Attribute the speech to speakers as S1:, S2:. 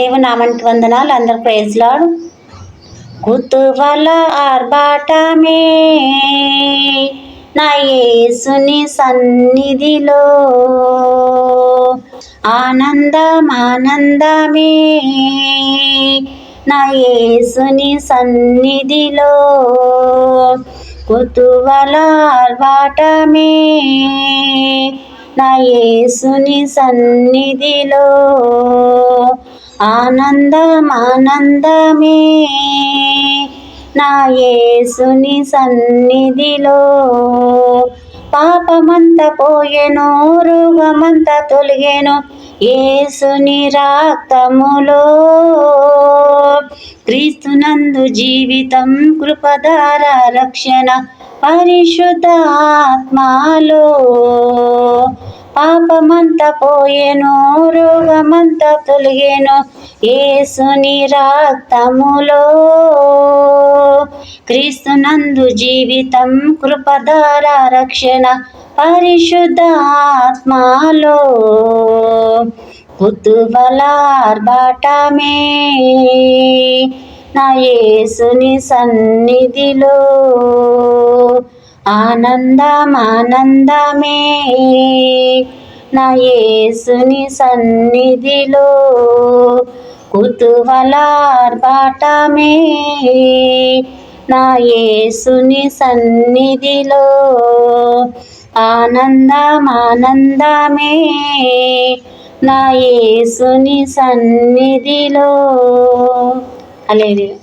S1: దేవునామానికి వందనాలు. అందరూ praise lord. కుతూహల ఆర్భాటమే నా యేసుని సన్నిధిలో, ఆనందమే నా యేసుని సన్నిధిలో, కుతూహల ఆర్భాటమే నా యేసుని సన్నిధిలో, ఆనందమే నా యేసుని సన్నిధిలో. పాపమంతా పోయెను, రోగమంతా తొలగెను యేసుని రక్తములో, క్రీస్తునందు జీవితం, కృపధార రక్షణ పరిశుద్ధ ఆత్మలో. పాపమంతా పోయెను, రోగమంతా తొలగెను యేసుని రక్తములో, క్రీస్తునందు జీవితం, కృపధార రక్షణ పరిశుద్ధ ఆత్మలో. కుతూహల ఆర్భాటమే నా యేసుని సన్నిధిలో, ఆనందమే నా యేసుని సన్నిధిలో, కుతూహల ఆర్భాటమే నా యేసుని సన్నిధిలో, ఆనందమే నా యేసుని సన్నిధిలో. హల్లెలూయా.